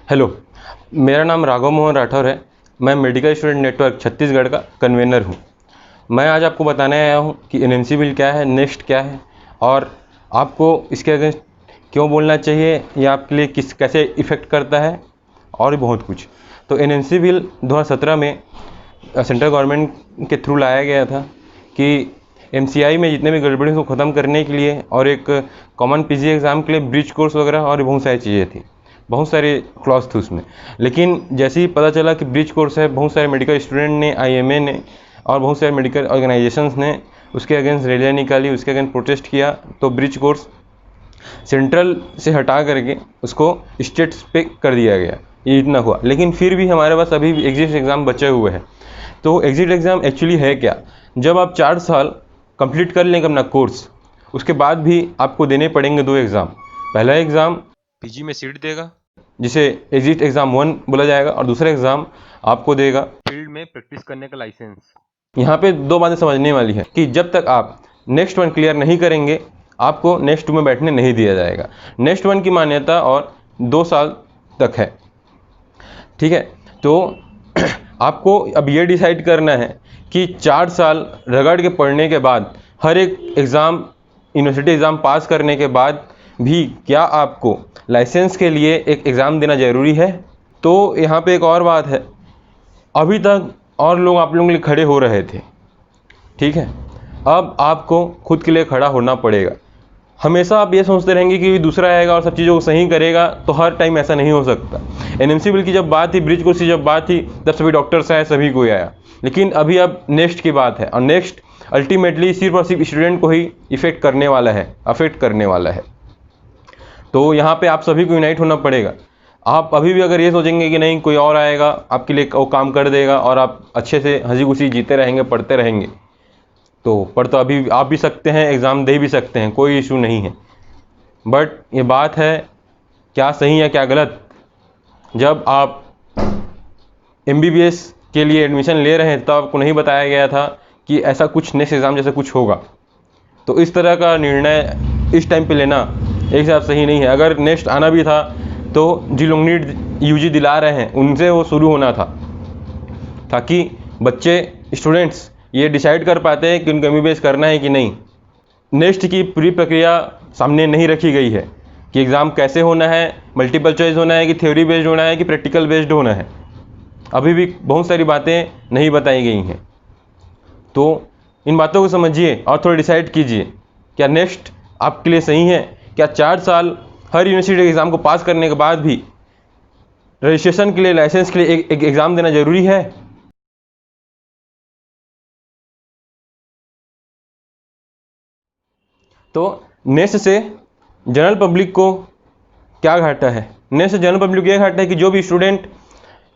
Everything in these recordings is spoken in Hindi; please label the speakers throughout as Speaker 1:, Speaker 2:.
Speaker 1: हेलो, मेरा नाम राघव मोहन राठौर है। मैं मेडिकल स्टूडेंट नेटवर्क छत्तीसगढ़ का कन्वेनर हूँ। मैं आज आपको बताने आया हूँ कि एनएमसी बिल क्या है, नेक्स्ट क्या है और आपको इसके अगेंस्ट क्यों बोलना चाहिए, या आपके लिए कैसे इफ़ेक्ट करता है और भी बहुत कुछ। तो एनएमसी बिल 2017 में सेंट्रल गवर्नमेंट के थ्रू लाया गया था कि एमसीआई में जितने भी गड़बड़ी को ख़त्म करने के लिए और एक कॉमन पीजी एग्ज़ाम के लिए ब्रिज कोर्स वगैरह और बहुत सारी चीज़ें थी, बहुत सारे क्लॉज थे उसमें। लेकिन जैसे ही पता चला कि ब्रिज कोर्स है, बहुत सारे मेडिकल स्टूडेंट ने, आईएमए ने और बहुत सारे मेडिकल ऑर्गेनाइजेशंस ने उसके अगेंस्ट रैलियाँ निकाली, उसके अगेंस्ट प्रोटेस्ट किया। तो ब्रिज कोर्स सेंट्रल से हटा करके उसको स्टेट्स पे कर दिया गया। ये इतना हुआ, लेकिन फिर भी हमारे पास अभी एग्जिट एग्ज़ाम बचे हुए हैं। तो एग्जिट एग्ज़ाम एक्चुअली है क्या? जब आप 4 साल कंप्लीट कर लेंगे अपना कोर्स, उसके बाद भी आपको देने पड़ेंगे 2 एग्ज़ाम। पहला एग्ज़ाम पीजी में सीट देगा, जिसे एग्जिट एग्ज़ाम 1 बोला जाएगा, और दूसरा एग्ज़ाम आपको देगा फील्ड में प्रैक्टिस करने का लाइसेंस। यहाँ पे 2 बातें समझने वाली है कि जब तक आप नेक्स्ट 1 क्लियर नहीं करेंगे, आपको नेक्स्ट 2 में बैठने नहीं दिया जाएगा। नेक्स्ट 1 की मान्यता और 2 साल तक है, ठीक है। तो आपको अब ये डिसाइड करना है कि 4 साल रगड़ के पढ़ने के बाद, हर एक एग्ज़ाम, यूनिवर्सिटी एग्ज़ाम पास करने के बाद भी क्या आपको लाइसेंस के लिए एक एग्ज़ाम देना ज़रूरी है? तो यहाँ पे एक और बात है, अभी तक और लोग आप लोगों के लिए खड़े हो रहे थे, ठीक है। अब आपको खुद के लिए खड़ा होना पड़ेगा। हमेशा आप ये सोचते रहेंगे कि दूसरा आएगा और सब चीज़ों को सही करेगा, तो हर टाइम ऐसा नहीं हो सकता। एनएमसी बिल की जब बात थी, ब्रिज कोर्स की जब बात थी, तब सभी डॉक्टर्स आए, सभी कोई आया। लेकिन अभी अब नेक्स्ट की बात है, और नेक्स्ट अल्टीमेटली सिर्फ और सिर्फ स्टूडेंट को ही इफेक्ट करने वाला है, अफेक्ट करने वाला है। तो यहाँ पे आप सभी को यूनाइट होना पड़ेगा। आप अभी भी अगर ये सोचेंगे कि नहीं कोई और आएगा आपके लिए वो काम कर देगा और आप अच्छे से हंसी खुशी जीते रहेंगे, पढ़ते रहेंगे, तो पढ़ तो अभी आप भी सकते हैं, एग्ज़ाम दे भी सकते हैं, कोई इशू नहीं है। बट ये बात है क्या सही है क्या गलत। जब आप एमबीबीएस के लिए एडमिशन ले रहे हैं तब आपको नहीं बताया गया था कि ऐसा कुछ नेक्स्ट एग्ज़ाम जैसे कुछ होगा। तो इस तरह का निर्णय इस टाइम पे लेना एक हिसाब सही नहीं है। अगर नेक्स्ट आना भी था तो जिन लोग नीट यूजी दिला रहे हैं उनसे वो शुरू होना था, ताकि बच्चे, स्टूडेंट्स ये डिसाइड कर पाते हैं कि उनको एमबीबीएस करना है कि नहीं। नेक्स्ट की पूरी प्रक्रिया सामने नहीं रखी गई है कि एग्ज़ाम कैसे होना है, मल्टीपल चॉइस होना है कि थ्योरी बेस्ड होना है कि प्रैक्टिकल बेस्ड होना है। अभी भी बहुत सारी बातें नहीं बताई गई हैं। तो इन बातों को समझिए और थोड़ा डिसाइड कीजिए, क्या नेक्स्ट आपके लिए सही है? क्या 4 साल हर यूनिवर्सिटी एग्ज़ाम को पास करने के बाद भी रजिस्ट्रेशन के लिए, लाइसेंस के लिए एक एग्ज़ाम देना ज़रूरी है? तो नेक्स्ट से जनरल पब्लिक को क्या घाटा है? नेक्स्ट से जनरल पब्लिक को ये घाटा है कि जो भी स्टूडेंट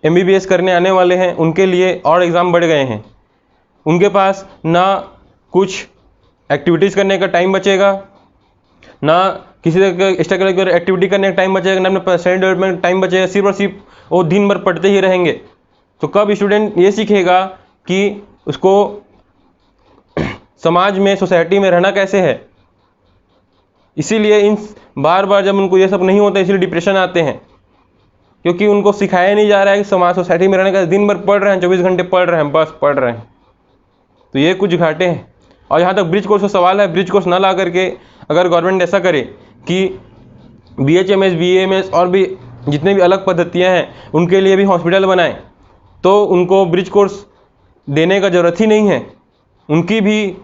Speaker 1: एमबीबीएस करने आने वाले हैं उनके लिए और एग्ज़ाम बढ़ गए हैं। उनके पास ना कुछ एक्टिविटीज़ करने का टाइम बचेगा, ना किसी तरह का एक्स्ट्रा करिकुलर एक्टिविटी करने का टाइम बचेगा, ना अपने पर्सनल डेवलपमेंट का टाइम बचेगा। सिर्फ और सिर्फ वो दिन भर पढ़ते ही रहेंगे। तो कब स्टूडेंट ये सीखेगा कि उसको समाज में, सोसाइटी में रहना कैसे है? इसीलिए इन बार बार जब उनको ये सब नहीं होता, इसीलिए डिप्रेशन आते हैं, क्योंकि उनको सिखाया नहीं जा रहा है कि समाज, सोसाइटी में रहने का। दिन भर पढ़ रहे हैं, 24 घंटे पढ़ रहे हैं, बस पढ़ रहे हैं। तो ये कुछ घाटे हैं। और यहाँ तक ब्रिज कोर्स का सवाल है, ब्रिज कोर्स ना ला करके अगर गवर्नमेंट ऐसा करे कि बीएचएमएस, बीएमएस और भी जितने भी अलग पद्धतियाँ हैं उनके लिए भी हॉस्पिटल बनाएं, तो उनको ब्रिज कोर्स देने का ज़रूरत ही नहीं है। उनकी भी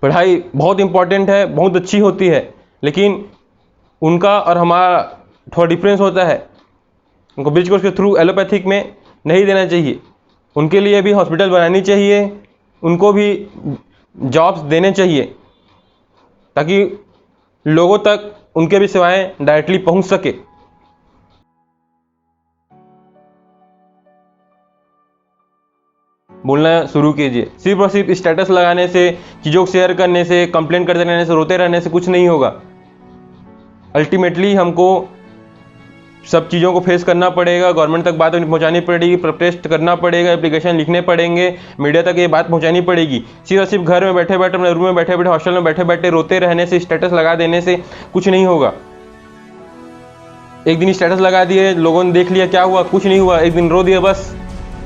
Speaker 1: पढ़ाई बहुत इम्पॉर्टेंट है, बहुत अच्छी होती है, लेकिन उनका और हमारा थोड़ा डिफरेंस होता है। उनको ब्रिज कोर्स के थ्रू एलोपैथिक में नहीं देना चाहिए। उनके लिए भी हॉस्पिटल बनानी चाहिए, उनको भी जॉब्स देने चाहिए, ताकि लोगों तक उनके भी सेवाएं डायरेक्टली पहुंच सके। बोलना शुरू कीजिए। सिर्फ और सिर्फ स्टेटस लगाने से, चीज़ों को शेयर करने से, कंप्लेन करते रहने से, रोते रहने से कुछ नहीं होगा। अल्टीमेटली हमको सब चीज़ों को फेस करना पड़ेगा, गवर्नमेंट तक बात पहुंचानी पड़ेगी, प्रोटेस्ट करना पड़ेगा, एप्लीकेशन लिखने पड़ेंगे, मीडिया तक ये बात पहुंचानी पड़ेगी। सिर्फ और सिर्फ घर में बैठे बैठे, अपने रूम में बैठे बैठे, हॉस्टल में बैठे बैठे रोते रहने से, स्टेटस लगा देने से कुछ नहीं होगा। एक दिन स्टेटस लगा दिए, लोगों ने देख लिया, क्या हुआ, कुछ नहीं हुआ, एक दिन रो दिया, बस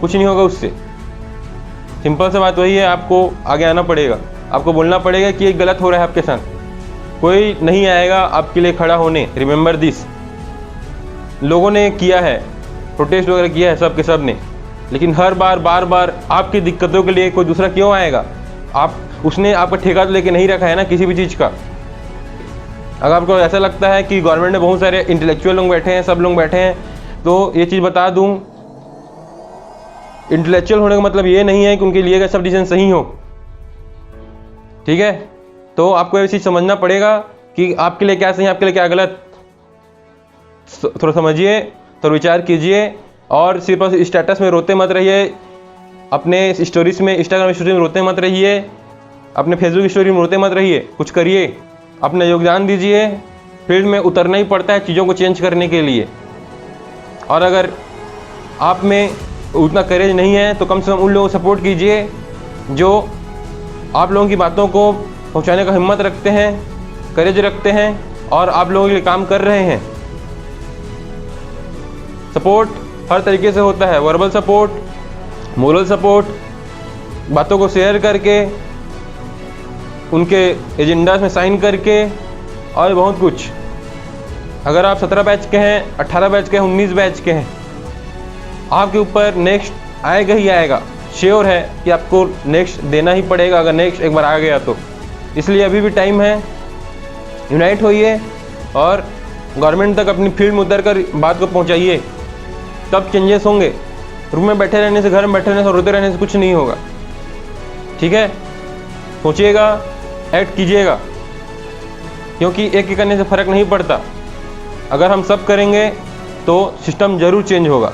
Speaker 1: कुछ नहीं होगा उससे। सिंपल सा बात वही है, आपको आगे आना पड़ेगा, आपको बोलना पड़ेगा कि ये गलत हो रहा है आपके साथ। कोई नहीं आएगा आपके लिए खड़ा होने, रिमेंबर दिस। लोगों ने किया है, प्रोटेस्ट वगैरह किया है सब के सब ने, लेकिन हर बार बार बार आपकी दिक्कतों के लिए कोई दूसरा क्यों आएगा? उसने आपका ठेका तो लेके नहीं रखा है ना किसी भी चीज़ का। अगर आपको ऐसा लगता है कि गवर्नमेंट में बहुत सारे इंटेलेक्चुअल लोग बैठे हैं, सब लोग बैठे हैं, तो ये चीज़ बता दूं, इंटेलेक्चुअल होने का मतलब ये नहीं है कि उनके लिए सब डिसीजन सही हो, ठीक है? तो आपको ये चीज़ समझना पड़ेगा कि आपके लिए क्या सही है, आपके लिए क्या गलत। थोड़ा समझिए, थोड़ा विचार कीजिए, और सिर्फ स्टेटस में रोते मत रहिए, अपने स्टोरीज में, इंस्टाग्राम स्टोरी में रोते मत रहिए, अपने फेसबुक स्टोरी में रोते मत रहिए। कुछ करिए, अपना योगदान दीजिए। फील्ड में उतरना ही पड़ता है चीज़ों को चेंज करने के लिए। और अगर आप में उतना करेज नहीं है तो कम से कम उन लोगों को सपोर्ट कीजिए जो आप लोगों की बातों को पहुंचाने का हिम्मत रखते हैं, करेज रखते हैं और आप लोगों के लिए काम कर रहे हैं। सपोर्ट हर तरीके से होता है, वर्बल सपोर्ट, मोरल सपोर्ट, बातों को शेयर करके, उनके एजेंडाज में साइन करके, और बहुत कुछ। अगर आप 17 बैच के हैं, 18 बैच के हैं, 19 बैच के हैं, आपके ऊपर नेक्स्ट आएगा ही आएगा। श्योर है कि आपको नेक्स्ट देना ही पड़ेगा अगर नेक्स्ट एक बार आ गया तो। इसलिए अभी भी टाइम है, यूनाइट होइए और गवर्नमेंट तक अपनी फील्ड में उतर कर बात को पहुंचाइए, तब चेंजेस होंगे। रूम में बैठे रहने से, घर में बैठे रहने से, रोते रहने से कुछ नहीं होगा, ठीक है? सोचिएगा, एक्ट कीजिएगा, क्योंकि एक के करने से फ़र्क नहीं पड़ता। अगर हम सब करेंगे तो सिस्टम ज़रूर चेंज होगा।